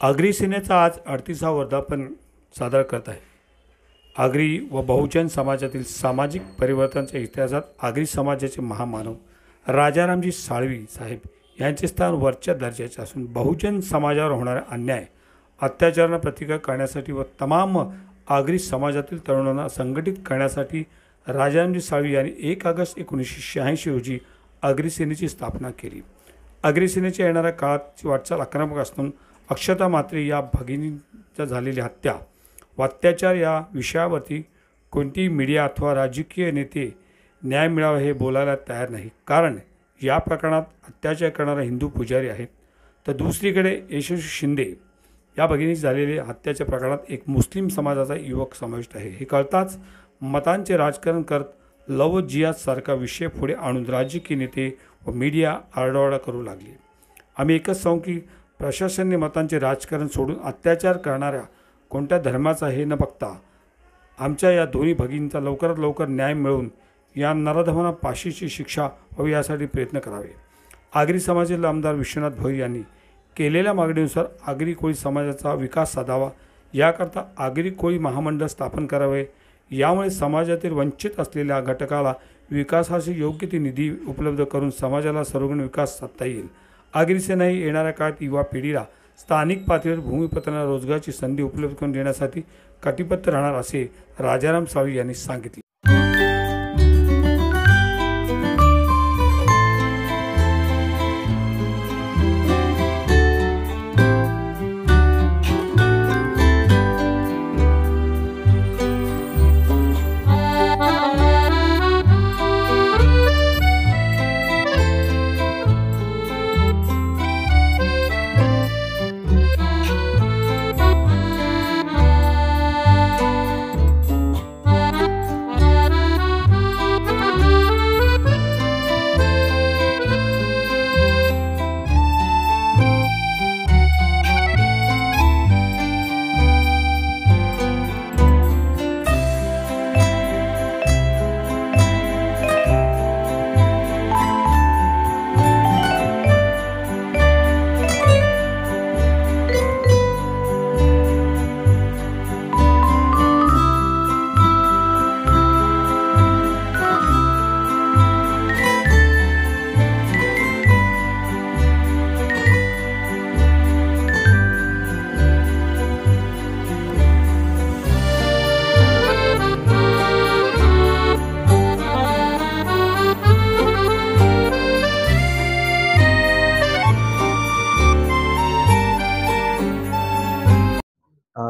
आगरी सेनेचा आज 38वा वर्धापन साजरा करत आहे. आगरी व बहुजन समाजातील सामाजिक परिवर्तनाच्या इतिहासात आगरी समाजाचे महामानव राजारामजी साळवी साहेब यांचे स्थान वरच्या दर्जाचे असून बहुजन समाजावर होणारा अन्याय अत्याचारांना प्रतिकार करण्यासाठी व तमाम आगरी समाजातील तरुणांना संघटित करण्यासाठी राजारामजी साळवी यांनी 1 ऑगस्ट 1986 रोजी आगरी सेनेची स्थापना केली. आगरी सेनेच्या येणाऱ्या काळाची वाटचाल आक्रमक असून अक्षता म्हात्रे या भगिनींचा झालेली हत्या व अत्याचार या विषयावरती कोणतीही मीडिया अथवा राजकीय नेते न्याय मिळावा हे बोलायला तयार नाही, कारण या प्रकरणात अत्याचार करणारा हिंदू पुजारी आहेत, तर दुसरीकडे यशस्वी शिंदे या भगिनीस झालेल्या हत्याच्या प्रकरणात एक मुस्लिम समाजाचा युवक समाविष्ट आहे. हे कळताच मतांचे राजकारण करत लव जिहाद सारखा विषय पुढे आणून राजकीय नेते व मीडिया आरडाओरडा करू लागले. आम्ही एकच सांगू की प्रशासनाने मतांचे राजकारण सोडून अत्याचार करणाऱ्या कोणत्या धर्माचा हे न बघता आमच्या या दोन्ही भगिनींचा लवकरात लवकर न्याय मिळवून या नराधमांना फाशीची शिक्षा व्हावी यासाठी प्रयत्न करावे. आगरी समाजातील आमदार विश्वनाथ भोई यांनी केलेल्या मागणीनुसार आगरी कोळी समाजाचा विकास साधावा याकरता आगरी कोळी महामंडळ स्थापन करावे. यामुळे समाजातील वंचित असलेल्या घटकाला विकासाची योग्य ती निधी उपलब्ध करून समाजाला सर्वगुण विकास साधता येईल. आगरी सेना ही येणाऱ्या काळात युवा पिढीला स्थानिक पातळीवर भूमिपुत्रांना रोजगाराची संधी उपलब्ध करून देण्यासाठी कटिबद्ध राहणार असे राजाराम साळवी यांनी सांगितले.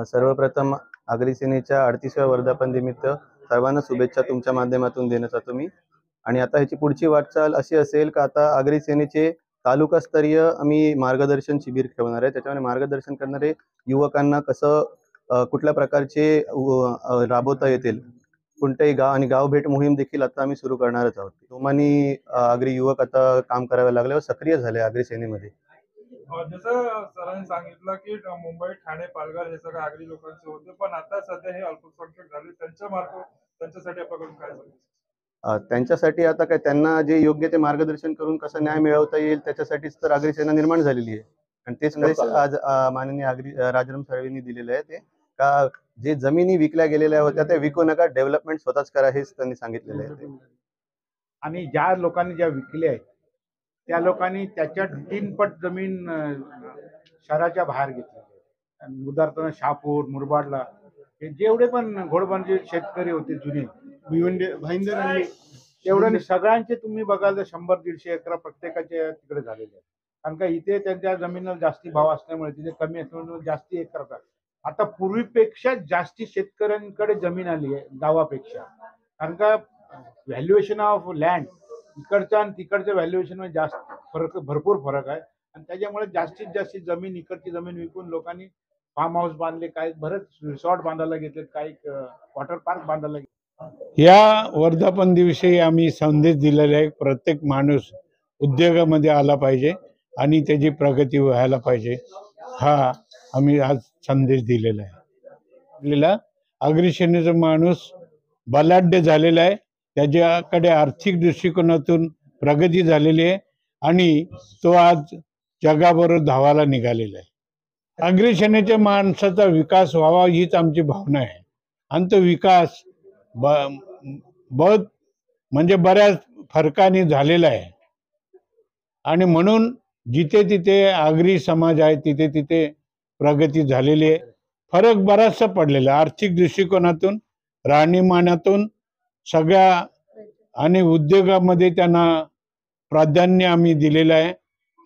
सर्वप्रथम आगरी सेनेच्या 38व्या वर्धापन निमित्त सर्वांना शुभेच्छा तुमच्या माध्यमातून देण्यात येतो मी. आणि आता ह्याची पुढची वाटचाल अशी असेल का आता आगरी सेनेचे तालुकास्तरीय आम्ही मार्गदर्शन शिबिर ठेवणार आहे. त्याच्यामध्ये मार्गदर्शन करणारे युवकांना कसं कुठल्या प्रकारचे राबवता येतील कोणत्याही गाव आणि गाव भेट मोहीम देखील आता आम्ही सुरू करणारच आहोत. जोमानी आगरी युवक आता काम करायला लागले व सक्रिय झाले आगरी सेनेमध्ये. जसं सरांनी सांगितलं की मुंबई, ठाणे, पालघर हे सगळे आगरी लोकांचे होते, पण आता सध्या हे अल्पसंख्याक झाले, त्यांच्यासाठी आपल्याकडून काय सांगितलं? त्यांच्यासाठी आता काय त्यांना जे योग्य ते मार्गदर्शन करून कसं न्याय मिळवता येईल त्याच्यासाठीच तर आगरी सेना निर्माण झालेली आहे. आणि तेच निर्देश आज माननीय आगरी राजाराम साळवींनी दिलेले आहे ते का जे जमिनी विकल्या गेलेल्या होत्या त्या विकू नका, डेव्हलपमेंट स्वतःच करा हेच त्यांनी सांगितलेलं आहे. आणि ज्या लोकांनी ज्या विकल्या आहेत त्या लोकांनी त्याच्या 3 पट जमीन शहराच्या बाहेर घेतली. उदाहरणार्थ शहापूर, मुरबाडला हे जेवढे पण घोडबंदर शेतकरी होते जुने भाईंदर आणि तेवढे सगळ्यांचे तुम्ही बघाल तर 100-150 एकर प्रत्येकाचे तिकडे झालेले आहेत. कारण का इथे त्यांच्या जमिनीला जास्ती भाव असल्यामुळे तिथे कमी असल्यामुळे जास्ती एक करतात. आता पूर्वीपेक्षा जास्ती शेतकऱ्यांकडे जमीन आली आहे गावापेक्षा. कारण का व्हॅल्युएशन ऑफ लँड इकडच्या आणि तिकडच्या व्हॅल्युएशन मध्ये जास्त भरपूर फरक आहे. आणि त्याच्यामुळे जास्तीत जास्त जमीन इकडची जमीन विकून लोकांनी फार्म हाऊस बांधले, काही बरेच रिसॉर्ट बांधायला घेतलेत, काही वॉटर पार्क बांधायला घेतले. या वर्धापन दिवशी आम्ही संदेश दिलेला आहे, प्रत्येक माणूस उद्योगामध्ये आला पाहिजे आणि त्याची प्रगती व्हायला पाहिजे, हा आम्ही आज संदेश दिलेला आहे. आपल्याला आगरी सेनेचा माणूस बलाढ्य झालेला आहे, त्याच्याकडे आर्थिक दृष्टिकोनातून प्रगती झालेली आहे आणि तो आज जगाबरोबर धावायला निघालेला आहे. आगरी सेनेच्या माणसाचा विकास व्हावा हीच आमची भावना आहे आणि तो विकास बहुत म्हणजे बऱ्याच फरकाने झालेला आहे आणि म्हणून जिथे तिथे आगरी समाज आहे तिथे तिथे प्रगती झालेली आहे. फरक बराचसा पडलेला आहे आर्थिक दृष्टिकोनातून, राहणीमानातून, सगळ्या आणि उद्योगामध्ये त्यांना प्राधान्य आम्ही दिलेलं आहे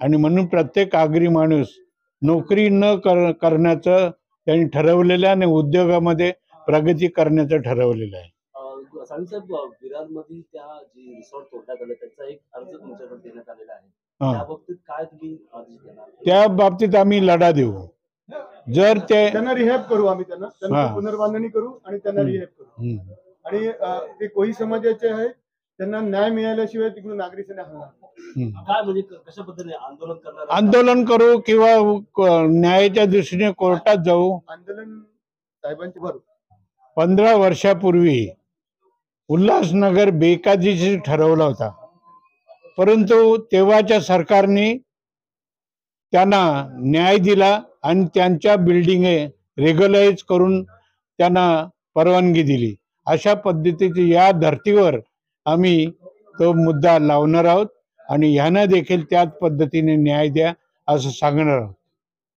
आणि म्हणून प्रत्येक आगरी माणूस नोकरी न करण्याचं त्यांनी ठरवलेलं आहे आणि उद्योगामध्ये प्रगती करण्याचं ठरवलेलं आहे. साळवी साहेब, विरारमध्ये त्या जी रिसॉर्ट तोडण्यात आलं त्याचा एक अर्ज तुमच्याकडे देण्यात आलेला आहे. हा. त्या बाबतीत काय तुम्ही आदेश देणार? त्या बाबतीत आम्ही लढा देऊ. जर ते त्यांना रिहॅब करू आम्ही हा. त्यांना पुनर्बांधणी करू आणि त्यांना रिहॅब करू. आणि ते कोळी समाजाचे आहेत त्यांना न्याय मिळाल्याशिवाय तिकडून नागरी सेना हलणार. काय म्हणजे कशा पद्धतीने आंदोलन करणार? आंदोलन करू किंवा न्यायाच्या दृष्टीने कोर्टात जाऊ. आंदोलन साहेबांचे भरू. 15 वर्षापूर्वी उल्हासनगर बेकायदेशीर ठरवला होता, परंतु तेव्हाच्या सरकारने त्यांना न्याय दिला आणि त्यांच्या बिल्डिंग रेग्युलाइज करून त्यांना परवानगी दिली. अशा पद्धतीची या धर्तीवर आम्ही तो मुद्दा लावणार आहोत आणि ह्यांना देखील त्याच पद्धतीने न्याय द्या असं सांगणार आहोत.